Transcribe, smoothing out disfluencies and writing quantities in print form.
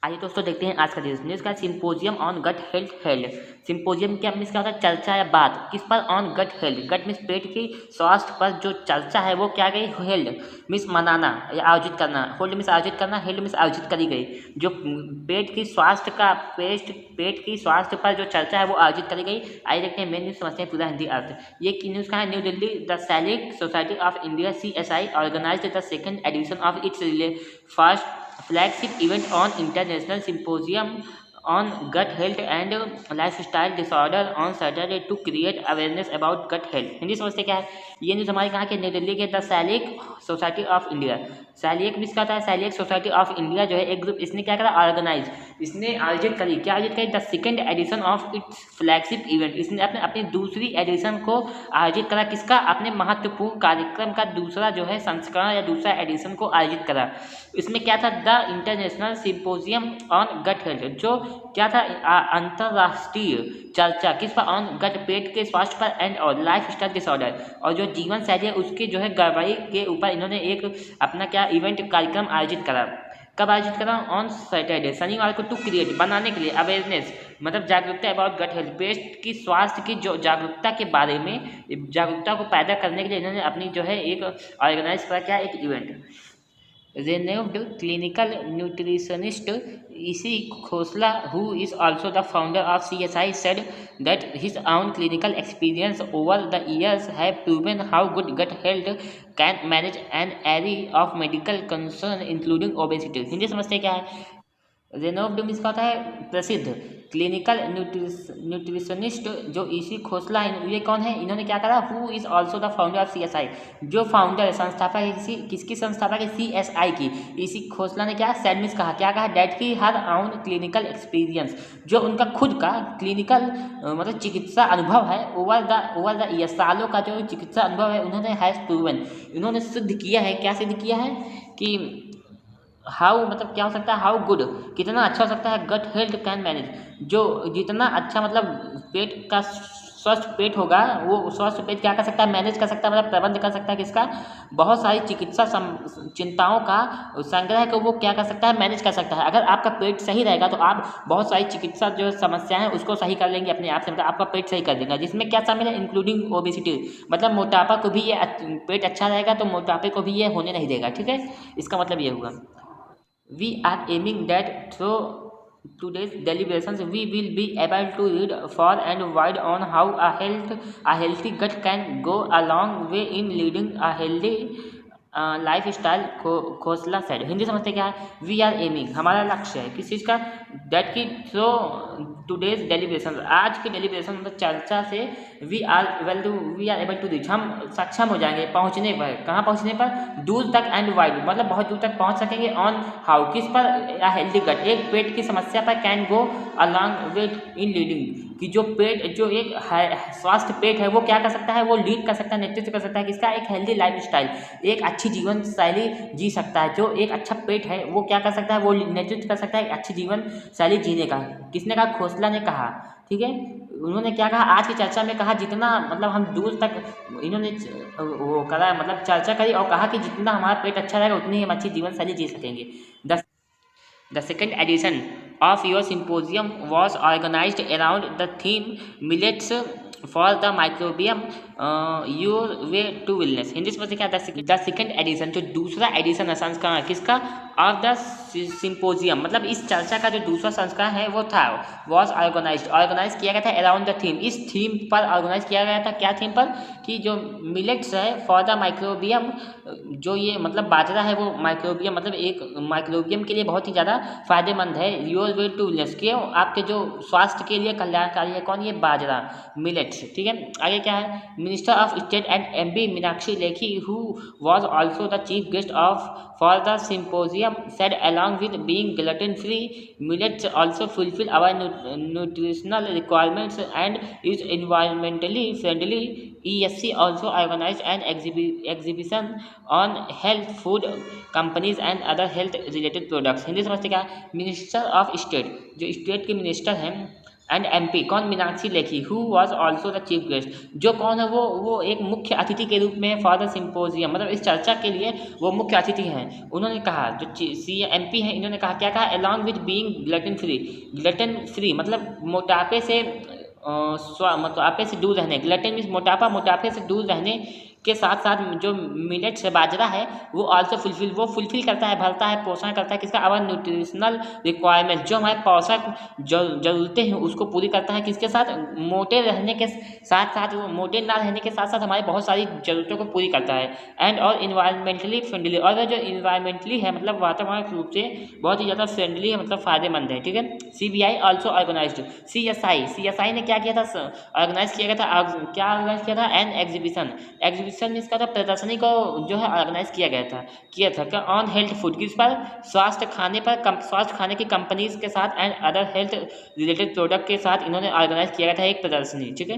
आइए दोस्तों देखते हैं आज का न्यूज़ का symposium on gut health held. Symposium क्या मीन्स क्या होता है? चर्चा या बात किस पर? On gut health. Gut means पेट की स्वास्थ्य पर जो चर्चा है वो क्या गई? हेल्ड मीन्स मनाना या आयोजित करना। होल्ड मीन्स आयोजित करना, हेल्ड मीन्स आयोजित करी गई। जो पेट की स्वास्थ्य का पेट की स्वास्थ्य पर जो चर्चा है वो आयोजित करी गई। आइए देखते हैं मेन न्यूज़, समझते हैं पूरा हिंदी अर्थ। ये न्यूज़ का है new Delhi. The celiac society of India CSI organised the second edition of its first flagship event on International Symposium on Gut Health and Lifestyle Disorder on Saturday to create awareness about gut health। Hindi समझते क्या है? ये news हमारे कहाँ के? New Delhi के the celiac society of India. Celiac means क्या होता है? सैलिक सोसाइटी ऑफ इंडिया जो है एक ग्रुप, इसने क्या करा? ऑर्गेनाइज, इसने आयोजित करी। क्या आयोजित करी? The second edition of it's flagship event. इसने अपनी दूसरी एडिशन को आयोजित करा। किसका? अपने महत्वपूर्ण कार्यक्रम का दूसरा जो है संस्करण या दूसरा एडिशन को आयोजित करा। इसमें क्या था? The international symposium on gut health, जो क्या था? अंतरराष्ट्रीय चर्चा किस पर? ऑन गट, पेट के स्वास्थ्य पर, एंड और लाइफ स्टाइल डिसऑर्डर, और जो जीवन शैली है उसके जो है गड़बड़ी के ऊपर इन्होंने एक अपना क्या इवेंट कार्यक्रम आयोजित करा। कब आयोजित करा? ऑन सैटरडे, शनिवार को, टू क्रिएट, बनाने के लिए, अवेयरनेस मतलब जागरूकता अबाउट गट हेल्थ, पेट की स्वास्थ्य की जो जागरूकता के बारे में, जागरूकता को पैदा करने के लिए इन्होंने अपनी जो है एक ऑर्गेनाइज करा, क्या? एक event. Renowned clinical nutritionist E.C. Khosla, who is also the founder of CSI, said that his own clinical experience over the years have proven how good gut health can manage an array of medical concern including obesity। Hindi समझते क्या है? रेनोव्ड means का होता है प्रसिद्ध, clinical nutritionist जो EC Khosla है, ये कौन है? इन्होंने क्या करा? Who is also the founder of CSI, जो फाउंडर संस्थापक है किसकी संस्थापक है? CSI की। ईसी खोसला ने क्या सेड मीन्स कहा? क्या कहा? डेट की हर आउन क्लिनिकल एक्सपीरियंस, जो उनका खुद का क्लिनिकल मतलब चिकित्सा अनुभव है, ओवर द ईयर, सालों का जो चिकित्सा अनुभव है, उन्होंने हैज़ प्रूवन, इन्होंने सिद्ध किया है। क्या सिद्ध किया है? कि हाउ मतलब क्या हो सकता है? हाउ गुड, कितना अच्छा हो सकता है? गट हेल्थ कैन मैनेज, जो जितना अच्छा मतलब पेट का स्वस्थ पेट होगा, वो स्वस्थ पेट क्या कर सकता है? मैनेज कर सकता है, मतलब प्रबंध कर सकता है। किसका? बहुत सारी चिकित्सा चिंताओं का संग्रह को वो क्या कर सकता है? मैनेज कर सकता है। अगर आपका पेट सही रहेगा तो आप बहुत सारी चिकित्सा जो समस्याएं हैं उसको सही कर लेंगे अपने आप से, मतलब आपका पेट सही कर देगा। जिसमें क्या शामिल है? इंक्लूडिंग ओबेसिटी, मतलब मोटापा को भी ये, पेट अच्छा रहेगा तो मोटापे को भी ये होने नहीं देगा। ठीक है, इसका मतलब ये हुआ। We are aiming that through today's deliberations we will be able to read far and wide on how a healthy gut can go a long way in leading a healthy life style. Khosla said. Hindi समझते क्या है? We are aiming, हमारा लक्ष्य है किस चीज़ का? Date की throw today's deliberation, आज की डेलिब्रेशन मतलब चर्चा से we are able to reach, हम सक्षम हो जाएंगे पहुंचने पर। कहाँ पहुंचने पर? दूर तक एंड वाइड, मतलब बहुत दूर तक पहुंच सकेंगे। ऑन हाउ, किस पर? अ हेल्दी गट, एक पेट की समस्या पर, can go along with in leading, कि जो पेट, जो एक स्वास्थ्य पेट है वो क्या कर सकता है? वो लीड कर सकता है, नेतृत्व कर सकता है। किसका? एक हेल्दी लाइफ स्टाइल, एक अच्छी जीवन शैली जी सकता है। जो एक अच्छा पेट है वो क्या कर सकता है? वो नेतृत्व कर सकता है एक अच्छी जीवन शैली जीने का। किसने कहा? खोसला ने कहा। ठीक है, उन्होंने क्या कहा? आज की चर्चा में कहा जितना मतलब हम दूर तक इन्होंने वो करा, मतलब चर्चा करी और कहा कि जितना हमारा पेट अच्छा रहेगा उतनी हम अच्छी जीवन शैली जी सकेंगे। The second edition of your symposium was organized around the theme Millets for the Microbiome, Your Way to Wellness। Hindi समझते क्या? द सेकेंड एडिशन, जो दूसरा एडिशन है, संस्करण किसका? ऑफ द सिंपोजियम, मतलब इस चर्चा का जो दूसरा संस्करण है वो था, वॉज ऑर्गेनाइज किया गया था अराउंड द थीम, इस थीम पर ऑर्गेनाइज किया गया था। क्या थीम पर? कि जो मिलेट्स है फॉर द माइक्रोबियम, जो ये मतलब बाजरा है वो माइक्रोबियम, मतलब एक माइक्रोबियम के लिए बहुत ही ज़्यादा फायदेमंद है। योर वे टू विलनेस, क्यों? आपके जो स्वास्थ्य के लिए कल्याणकारी है। कौन? ये बाजरा, मिलेट्स। ठीक है, आगे क्या है? Minister of state and MB Meenakshi Lekhi, who was also the chief guest for the symposium, said along with being gluten free, millets also fulfill our nutritional requirements and is environmentally friendly। ESC also organized an exhibition on health food companies and other health related products। Hindi समझते क्या? Minister of state, जो state के minister हैं and MP कौन, Meenakshi Lekhi, who was also the chief guest, जो कौन है वो एक मुख्य अतिथि के रूप में फॉर द सिंपोजियम, मतलब इस चर्चा के लिए वो मुख्य अतिथि हैं। उन्होंने कहा, जो सी एमपी हैं, इन्होंने कहा, क्या कहा, along with being glutton free मतलब मोटापे से मोटापे से दूर रहने, ग्लटन मीन्स मोटापा, मोटापे से दूर रहने के साथ साथ जो मिलेट्स है, बाजरा है, वो आल्सो फुलफिल करता है, भरता है, पोषण करता है किसका, आवर न्यूट्रिशनल रिक्वायरमेंट, जो हमारे पोषक जरूरतें हैं उसको पूरी करता है, किसके साथ, मोटे रहने के साथ साथ, वो मोटे ना रहने के साथ साथ हमारी बहुत सारी जरूरतों को पूरी करता है। एंड और इन्वायरमेंटली फ्रेंडली, और जो इन्वायरमेंटली है मतलब वातावरण रूप से बहुत ही ज़्यादा फ्रेंडली है, मतलब फायदेमंद है, ठीक है। CBI ऑल्सो ऑर्गेनाइज्ड, CSI ने क्या किया था, ऑर्गेनाइज किया गया था, क्या ऑर्गेनाइज किया था, एन एग्जीबिशन में इसका था प्रदर्शनी को जो है ऑर्गेनाइज किया था ऑन हेल्थ फूड, किस पर, स्वास्थ्य खाने की कंपनीज के साथ and other health related product के साथ इन्होंने ऑर्गेनाइज किया गया था एक प्रदर्शनी, ठीक है।